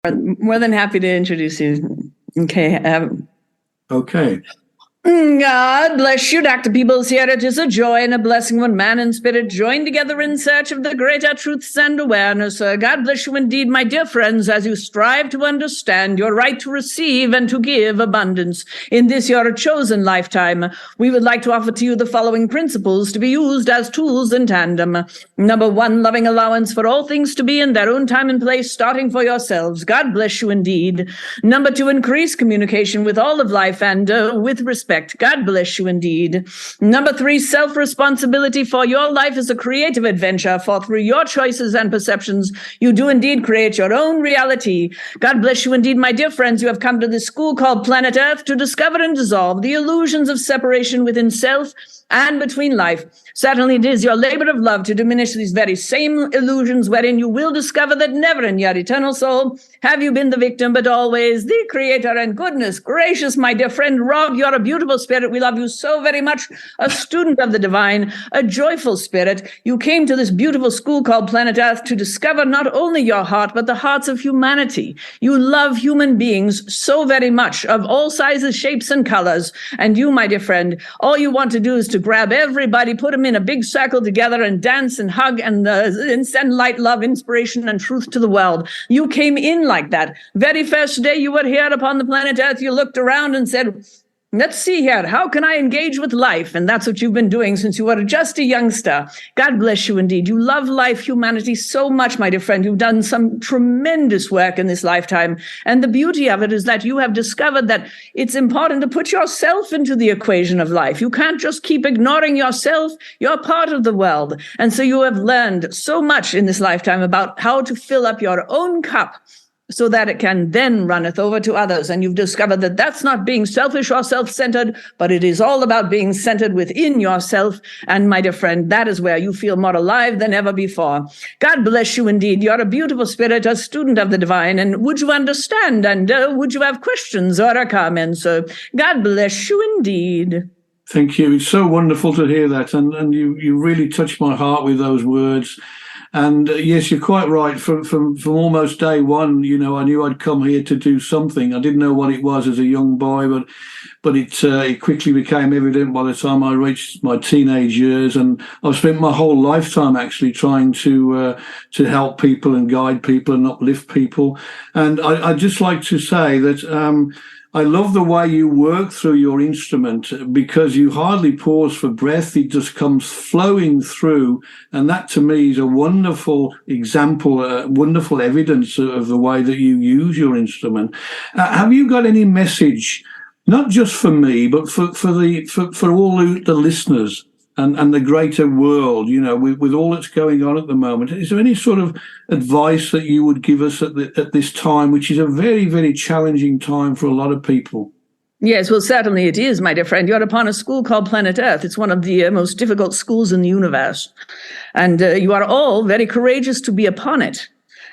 More than happy to introduce you. Okay. Okay. God bless you, Dr. Peebles here. It is a joy and a blessing when man and spirit join together in search of the greater truths and awareness. God bless you indeed, my dear friends, as you strive to understand your right to receive and to give abundance. In this your chosen lifetime, we would like to offer to you the following principles to be used as tools in tandem. Number one, loving allowance for all things to be in their own time and place, starting for yourselves. God bless you indeed. Number two, increase communication with all of life and with respect. God bless you indeed. Number three, self-responsibility for your life is a creative adventure, for through your choices and perceptions, you do indeed create your own reality. God bless you indeed, my dear friends. You have come to this school called Planet Earth to discover and dissolve the illusions of separation within self and between life. Certainly it is your labor of love to diminish these very same illusions, wherein you will discover that never in your eternal soul have you been the victim, but always the creator. And goodness gracious, my dear friend Rob, you're a beautiful spirit. We love you so very much. A student of the divine, a joyful spirit. You came to this beautiful school called Planet Earth to discover not only your heart, but the hearts of humanity. You love human beings so very much, of all sizes, shapes, and colors. And you, my dear friend, all you want to do is to grab everybody, put them in a big circle together and dance and hug and send light, love, inspiration, and truth to the world. You came in like that. Very first day you were here upon the planet Earth, you looked around and said, let's see here, how can I engage with life? And that's what you've been doing since you were just a youngster. God bless you indeed. You love life, humanity so much, my dear friend. You've done some tremendous work in this lifetime. And the beauty of it is that you have discovered that it's important to put yourself into the equation of life. You can't just keep ignoring yourself. You're part of the world. And so you have learned so much in this lifetime about how to fill up your own cup, so that it can then runneth over to others. And you've discovered that that's not being selfish or self-centered, but it is all about being centered within yourself. And my dear friend, that is where you feel more alive than ever before. God bless you indeed. You're a beautiful spirit, a student of the divine. And would you understand? And would you have questions or comments? God bless you indeed. Thank you. It's so wonderful to hear that. And you really touched my heart with those words. And yes, you're quite right. From almost day one, you know, I knew I'd come here to do something. I didn't know what it was as a young boy, but it quickly became evident by the time I reached my teenage years. And I've spent my whole lifetime actually trying to help people and guide people and uplift people. And I'd just like to say that I love the way you work through your instrument, because you hardly pause for breath. It just comes flowing through. And that to me is a wonderful example, wonderful evidence of the way that you use your instrument. Have you got any message, not just for me, but for all the listeners and the greater world, you know, with all that's going on at the moment? Is there any sort of advice that you would give us at this time, which is a very, very challenging time for a lot of people? Yes, well, certainly it is, my dear friend. You're upon a school called Planet Earth. It's one of the most difficult schools in the universe. And you are all very courageous to be upon it.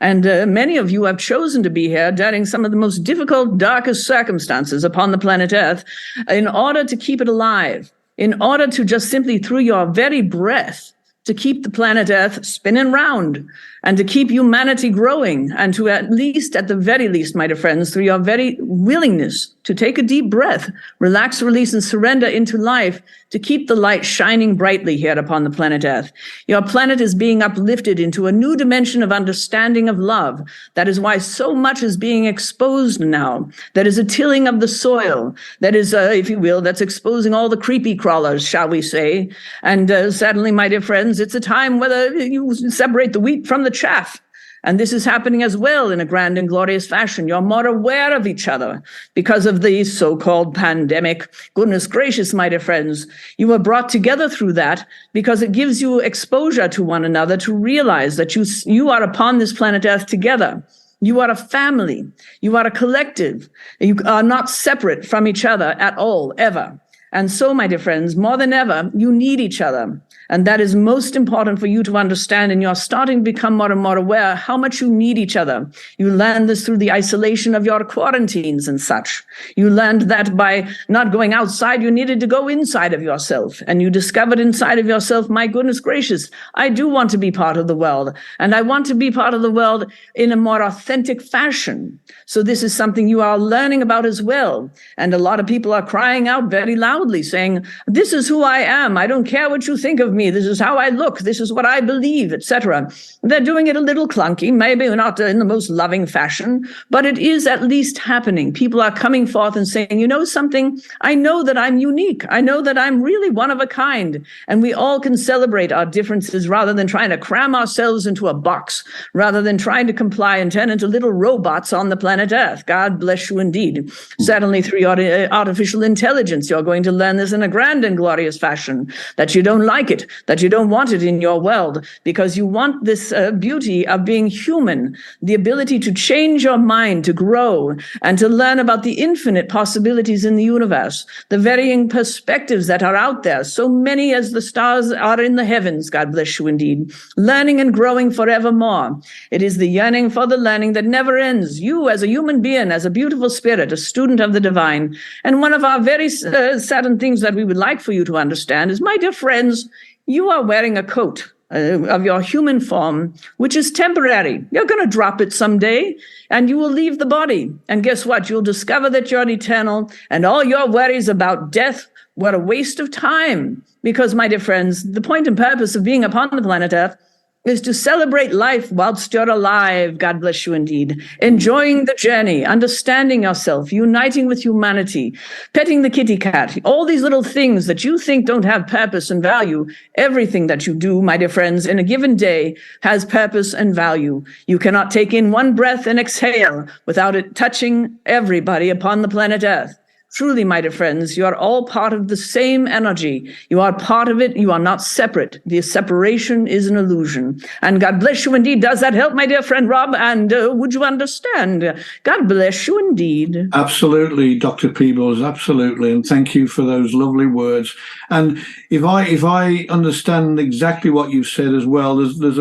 And many of you have chosen to be here during some of the most difficult, darkest circumstances upon the planet Earth in order to keep it alive, in order to just simply, through your very breath, to keep the planet Earth spinning round and to keep humanity growing, and to at the very least, my dear friends, through your very willingness to take a deep breath, relax, release, and surrender into life, to keep the light shining brightly here upon the planet Earth. Your planet is being uplifted into a new dimension of understanding of love. That is why so much is being exposed now. That is a tilling of the soil. That is, if you will, that's exposing all the creepy crawlers, shall we say. And certainly, my dear friends, it's a time whether you separate the wheat from the chaff. And this is happening as well in a grand and glorious fashion. You're more aware of each other because of the so-called pandemic. Goodness gracious, my dear friends, you were brought together through that because it gives you exposure to one another to realize that you are upon this planet Earth together. You are a family. You are a collective. You are not separate from each other at all, ever. And so, my dear friends, more than ever, you need each other. And that is most important for you to understand. And you're starting to become more and more aware how much you need each other. You learn this through the isolation of your quarantines and such. You learned that by not going outside, you needed to go inside of yourself. And you discovered inside of yourself, my goodness gracious, I do want to be part of the world. And I want to be part of the world in a more authentic fashion. So this is something you are learning about as well. And a lot of people are crying out very loudly saying, this is who I am. I don't care what you think of me. This is how I look. This is what I believe, etc. They're doing it a little clunky, maybe not in the most loving fashion, but it is at least happening. People are coming forth and saying, you know something? I know that I'm unique. I know that I'm really one of a kind. And we all can celebrate our differences rather than trying to cram ourselves into a box, rather than trying to comply and turn into little robots on the planet Earth. God bless you indeed. Certainly through your artificial intelligence, you're going to learn this in a grand and glorious fashion, that you don't like it, that you don't want it in your world, because you want this beauty of being human, the ability to change your mind, to grow, and to learn about the infinite possibilities in the universe, the varying perspectives that are out there, so many as the stars are in the heavens, God bless you indeed, learning and growing forevermore. It is the yearning for the learning that never ends. You as a human being, as a beautiful spirit, a student of the divine. And one of our very certain things that we would like for you to understand is, my dear friends, you are wearing a coat of your human form, which is temporary. You're going to drop it someday, and you will leave the body. And guess what? You'll discover that you're eternal, and all your worries about death were a waste of time. Because, my dear friends, the point and purpose of being upon the planet Earth is to celebrate life whilst you're alive. God bless you indeed. Enjoying the journey, understanding yourself, uniting with humanity, petting the kitty cat, all these little things that you think don't have purpose and value. Everything that you do, my dear friends, in a given day has purpose and value. You cannot take in one breath and exhale without it touching everybody upon the planet Earth. Truly, my dear friends, you are all part of the same energy. You are part of it. You are not separate. The separation is an illusion. And God bless you indeed. Does that help, my dear friend Rob? And would you understand? God bless you indeed. Absolutely, Dr. Peebles, absolutely. And thank you for those lovely words. And if I understand exactly what you've said as well, there's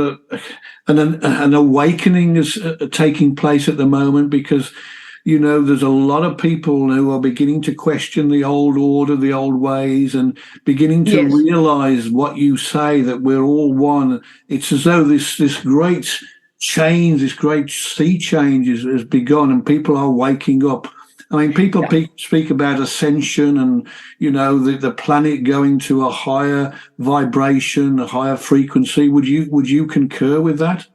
an awakening is taking place at the moment, because you know, there's a lot of people who are beginning to question the old order, the old ways, and beginning to realize what you say, that we're all one. It's as though this great change, this great sea change has begun, and people are waking up. I mean, people speak about ascension and, you know, the planet going to a higher vibration, a higher frequency. Would you concur with that?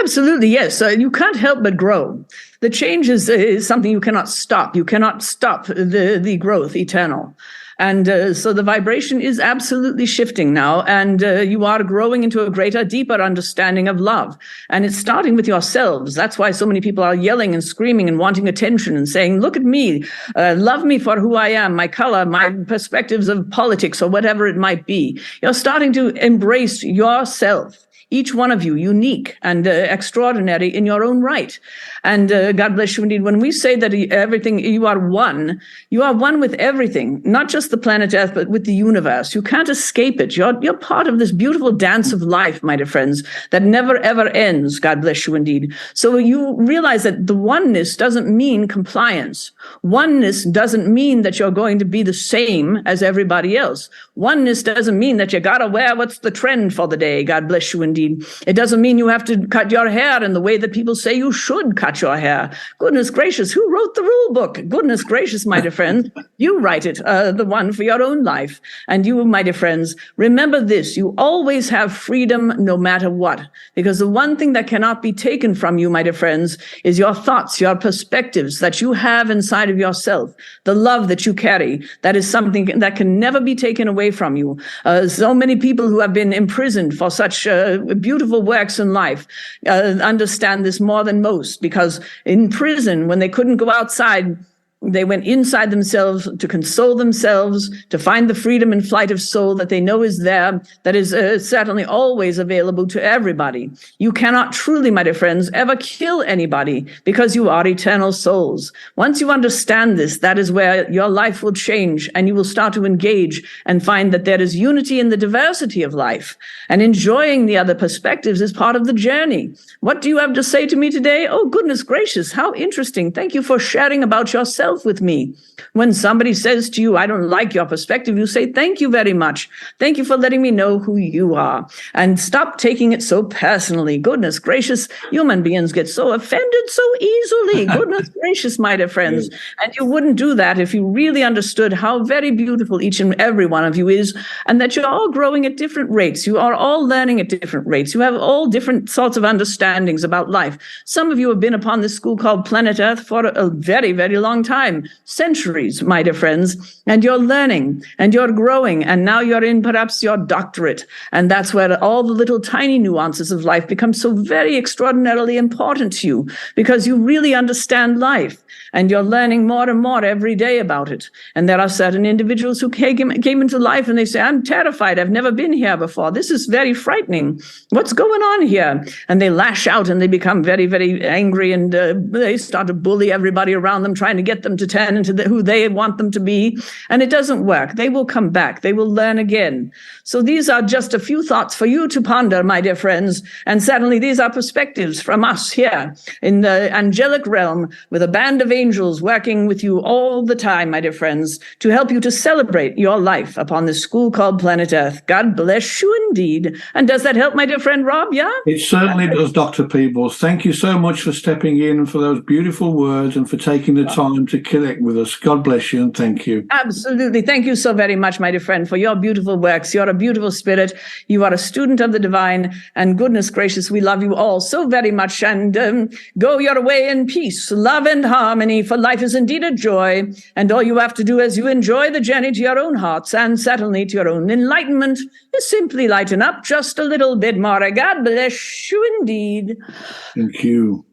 Absolutely, yes. You can't help but grow. The change is something you cannot stop. You cannot stop the growth, eternal. And so the vibration is absolutely shifting now, and you are growing into a greater, deeper understanding of love. And it's starting with yourselves. That's why so many people are yelling and screaming and wanting attention and saying, look at me, love me for who I am, my color, my perspectives of politics, or whatever it might be. You're starting to embrace yourself. Each one of you unique and extraordinary in your own right. And God bless you indeed. When we say that everything, you are one with everything, not just the planet Earth, but with the universe. You can't escape it. You're part of this beautiful dance of life, my dear friends, that never, ever ends. God bless you indeed. So you realize that the oneness doesn't mean compliance. Oneness doesn't mean that you're going to be the same as everybody else. Oneness doesn't mean that you got to wear what's the trend for the day. God bless you indeed. It doesn't mean you have to cut your hair in the way that people say you should cut your hair. Goodness gracious, who wrote the rule book? Goodness gracious, my dear friends, you write it, the one for your own life. And you, my dear friends, remember this, you always have freedom no matter what. Because the one thing that cannot be taken from you, my dear friends, is your thoughts, your perspectives that you have inside of yourself, the love that you carry. That is something that can never be taken away from you. So many people who have been imprisoned for such beautiful works in life understand this more than most, because in prison, when they couldn't go outside, They went inside themselves to console themselves, to find the freedom and flight of soul that they know is there, that is certainly always available to everybody. You cannot truly, my dear friends, ever kill anybody because you are eternal souls. Once you understand this, that is where your life will change, and you will start to engage and find that there is unity in the diversity of life. And enjoying the other perspectives is part of the journey. What do you have to say to me today? Oh, goodness gracious, how interesting. Thank you for sharing about yourself with me. When somebody says to you, I don't like your perspective, you say, thank you very much. Thank you for letting me know who you are. And stop taking it so personally. Goodness gracious, human beings get so offended so easily. Goodness gracious, my dear friends. And you wouldn't do that if you really understood how very beautiful each and every one of you is, and that you're all growing at different rates. You are all learning at different rates. You have all different sorts of understandings about life. Some of you have been upon this school called Planet Earth for a very, very long time. Centuries, my dear friends, and you're learning and you're growing, and now you're in perhaps your doctorate, and that's where all the little tiny nuances of life become so very extraordinarily important to you, because you really understand life and you're learning more and more every day about it. And there are certain individuals who came into life and they say, I'm terrified, I've never been here before, this is very frightening, what's going on here? And they lash out and they become very, very angry, and they start to bully everybody around them, trying to get them to turn into who they want them to be. And it doesn't work. They will come back. They will learn again. So these are just a few thoughts for you to ponder, my dear friends. And certainly these are perspectives from us here in the angelic realm, with a band of angels working with you all the time, my dear friends, to help you to celebrate your life upon this school called Planet Earth. God bless you indeed. And does that help, my dear friend Rob? Yeah? It certainly does, Dr. Peebles. Thank you so much for stepping in, for those beautiful words, and for taking the time to connect with us. God bless you and thank you. Absolutely. Thank you so very much, my dear friend, for your beautiful works. You're a beautiful spirit. You are a student of the divine, and goodness gracious, we love you all so very much. And go your way in peace, love, and harmony, for life is indeed a joy. And all you have to do as you enjoy the journey to your own hearts and certainly to your own enlightenment is simply lighten up just a little bit more. God bless you indeed. Thank you.